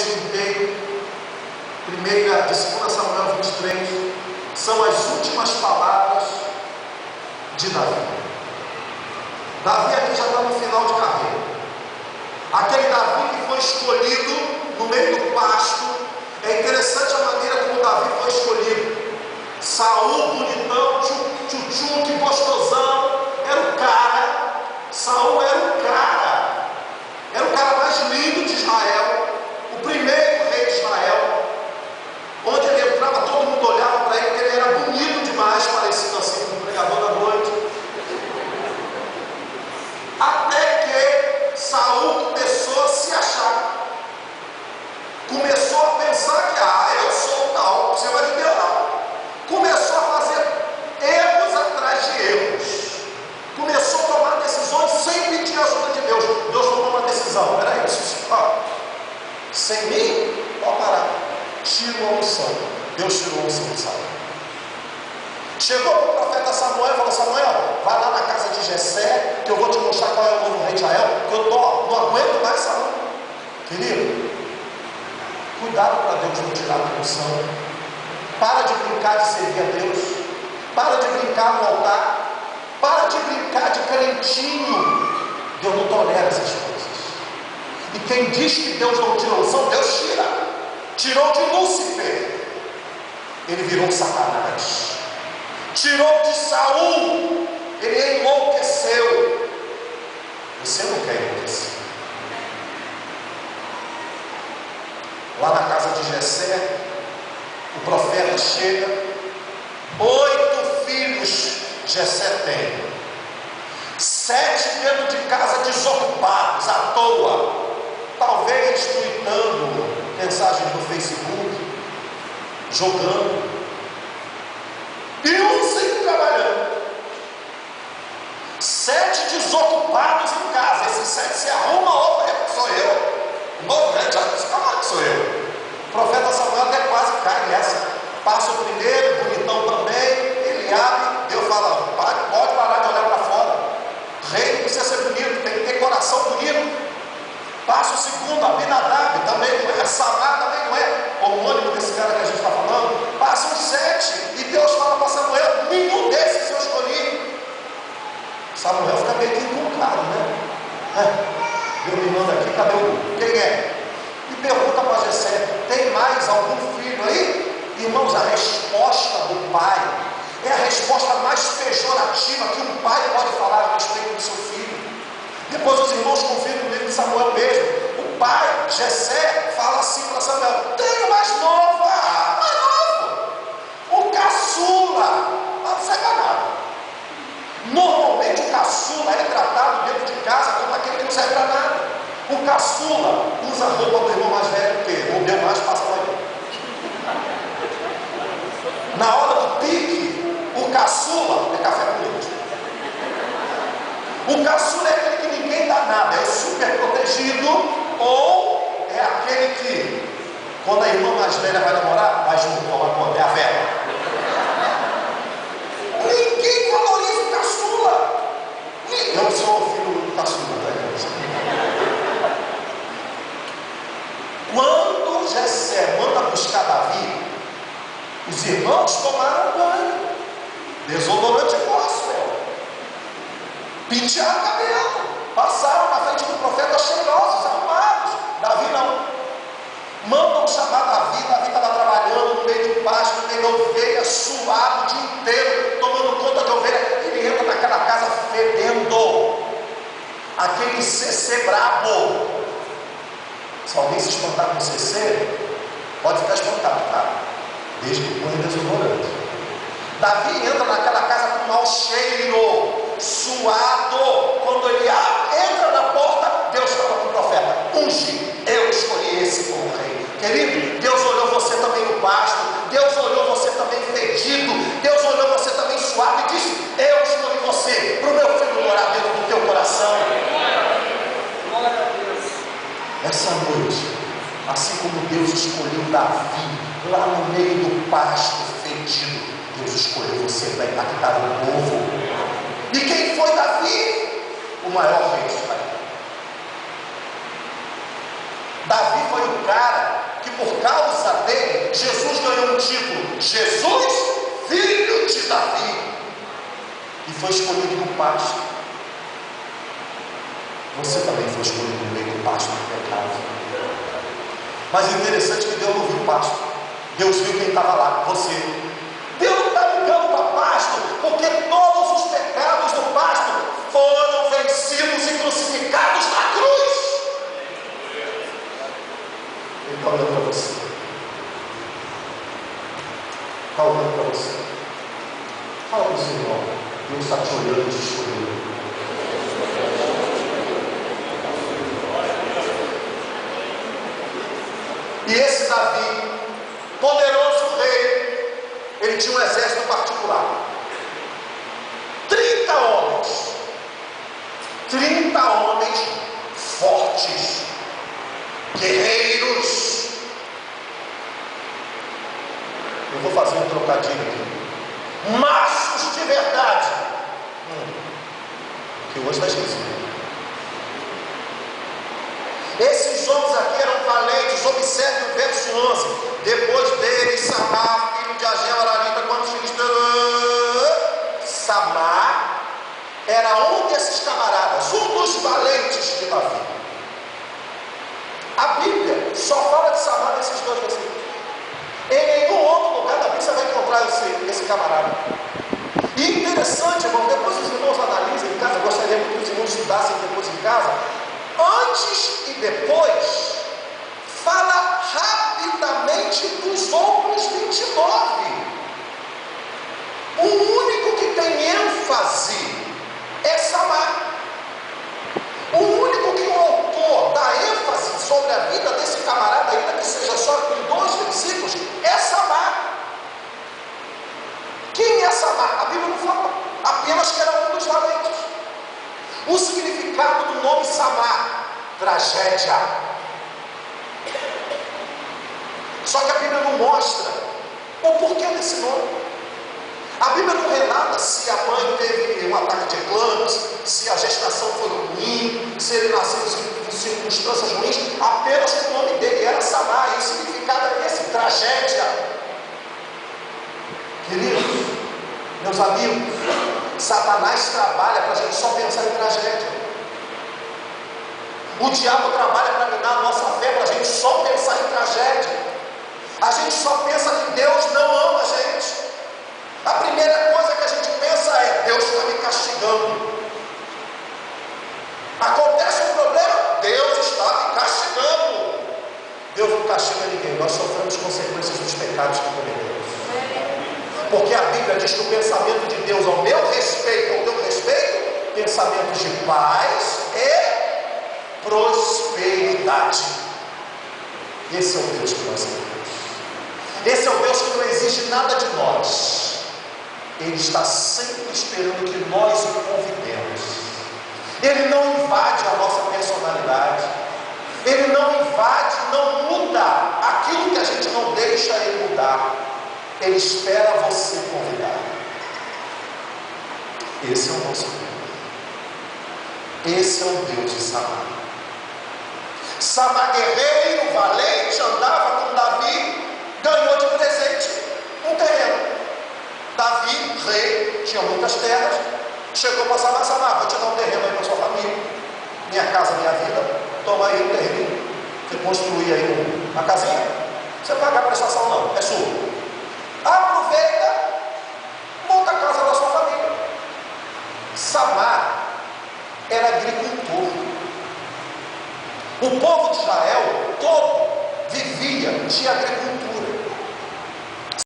texto inteiro, de 2 Samuel 23, são as últimas palavras de Davi. Davi aqui já está no final de carreira. Aquele Davi que foi escolhido no meio do pasto. É interessante a maneira como Davi foi escolhido. Saul, bonitão, tchutchu, que gostosão, era o cara. Saul era o cara mais lindo de Israel, o primeiro rei de Israel. Onde ele entrava, todo mundo olhava para ele, porque ele era bonito demais, parecido assim com o pregador da noite. Até que Saul começou a se achar, começou a pensar que, eu sou tal, você vai me ver não. Começou a fazer erros atrás de erros, começou a tomar decisões sem pedir a ajuda de Deus. Deus tomou uma decisão: peraí, sem mim, pode parar, tira a unção. Deus tirou a unção de Saul. Chegou para o profeta Samuel e falou: Samuel, vai lá na casa de Jessé, que eu vou te mostrar qual é o novo rei de Israel, que eu não aguento mais Saul. Querido, cuidado para Deus não tirar a unção. Para de brincar de servir a Deus. Para de brincar no altar. Para de brincar de crentinho. Deus não tolera essas coisas. E quem diz que Deus não tira a unção, Deus tira. Tirou de Lúcifer, ele virou Satanás. Tirou de Saul, ele enlouqueceu. Você não quer enlouquecer. Lá na casa de Jessé, o profeta chega. 8 filhos Jessé tem, 7 dentro de casa desocupados, à toa, talvez tweetando mensagens no Facebook, jogando, e um sempre trabalhando. 7 desocupados em casa. Esses 7 se arruma, outro sou eu. O novo rei já disse: calma, que sou eu. O profeta Samuel até quase cai nessa. Passa o primeiro, bonitão também. Ele abre, Deus fala: pode parar de olhar para fora. Rei não precisa ser bonito, tem que ter coração bonito. Passa o segundo, Abinadab, também não é. Samar também não é. Homônimo desse cara que a gente está falando. Passa os 7, e Deus fala para Samuel: nenhum desses eu escolhi. Samuel fica meio que inculcado, né? Deus me manda aqui, cadê o? Quem é? E pergunta para Jessé: tem mais algum filho aí? Irmãos, a resposta do pai é a resposta mais pejorativa que um pai pode falar a respeito do seu filho. Depois os irmãos confiram no livro de Samuel mesmo. O pai, Jessé, fala assim para Samuel: tenho mais novo. Mais novo. O caçula. Não serve para nada. Normalmente o caçula é tratado dentro de casa como aquele que não serve para nada. O caçula usa a roupa do irmão mais velho, porque o meu mais passa para ele. Na hora do pique, o caçula é café com leite. O caçula é aquele que ninguém dá nada, é o super protegido, ou é aquele que, quando a irmã mais velha vai namorar, vai junto com a conta, é a vela. Ninguém valoriza o caçula. Eu sou filho do caçula, né? Quando Jessé manda buscar Davi, os irmãos tomaram banho, desodorante gospel, pentearam o cabelo, passaram na frente do profeta cheirosos, arrumados. Davi não. Mandam chamar Davi. Davi estava trabalhando no meio do pasto, no meio da ovelha, suado o dia inteiro, tomando conta de ovelha. Ele entra naquela casa fedendo, aquele CC brabo. Se alguém se espantar com CC, pode ficar espantado, tá? Desde que põe desodorante. Davi entra naquela casa com mau cheiro, suado. Quando ele entra na porta, Deus fala para o profeta: unge, eu escolhi esse como rei. Querido, Deus olhou você também no pasto, Deus olhou você também fedido, Deus olhou você também suado e disse: eu escolhi você para o meu filho morar dentro do teu coração. Glória a Deus. Essa noite, assim como Deus escolheu Davi lá no meio do pasto fedido, Deus escolheu você para impactar o povo. E quem foi Davi? O maior rei de Israel. Davi foi foi o cara que, por causa dele, Jesus ganhou um título: Jesus, filho de Davi, e foi escolhido no pasto. Você também foi escolhido no meio do pasto do pecado. Mas o interessante é que Deus não viu o pasto, Deus viu quem estava lá, você. Deus não está ligando para pasto, porque todos os pecados do pasto foram vencidos e crucificados na cruz. Ele está olhando para você. Está olhando para você. Fala para o seu irmão: Deus está te olhando e te escolhendo. E esse Davi, poderoso rei, ele tinha um exército particular. 30 homens. 30 homens fortes, guerreiros. Eu vou fazer um trocadilho aqui. Machos de verdade. Que hoje está esquecido. Esses homens aqui eram valentes. Observe o verso 11. Depois deles, Samar, filho de Ageu, Ararita, quantos filisteus? Samar era um desses camaradas, um dos valentes de Davi. A Bíblia só fala de Samar nesses dois versículos. Em nenhum outro lugar da Bíblia você vai encontrar esse camarada. E interessante, irmão, depois os irmãos analisem em casa. Eu gostaria muito que os irmãos estudassem depois em casa. Antes e depois, fala rapidamente dos outros 29. O único que tem ênfase é Samar. O único que o autor dá ênfase sobre a vida desse camarada, ainda que seja só em 2 versículos, é Samar. Quem é Samar? A Bíblia não fala, apenas que era um dos valentes. O significado do nome Samar: tragédia. Só que a Bíblia não mostra o porquê desse nome. A Bíblia não relata se a mãe teve um ataque de eclâmpsia, se a gestação foi ruim, se ele nasceu em circunstâncias ruins. Apenas que o nome dele era Samar, e o significado é esse: tragédia. Queridos, meus amigos, Satanás trabalha para a gente só pensar em tragédia. O diabo trabalha para minar a nossa fé, para a gente só pensar em tragédia. A gente só pensa que Deus não ama a gente. A primeira coisa que a gente pensa é: Deus está me castigando. Acontece um problema, Deus está me castigando. Deus não castiga ninguém, nós sofremos consequências dos pecados que cometemos. Porque a Bíblia diz que o pensamento de Deus ao meu respeito, ao teu respeito, pensamentos de paz e prosperidade. Esse é o Deus que nós temos. Esse é o Deus que não exige nada de nós. Ele está sempre esperando que nós o convidemos. Ele não invade a nossa personalidade. Ele não invade, não muda aquilo que a gente não deixa ele mudar. Ele espera você convidar. Esse é o nosso Deus. Esse é o Deus de Samar. Samar, guerreiro, valente, andava com Davi, ganhou de presente um terreno. Davi, rei, tinha muitas terras. Chegou para Samar: Samar, vou te dar um terreno aí para sua família, minha casa, minha vida. Toma aí um terreno. Você construir aí uma casinha, você não vai pagar prestação não, é sua. Aproveita, monta a casa da sua família. Samar era agricultor. O povo de Israel todo vivia de agricultura.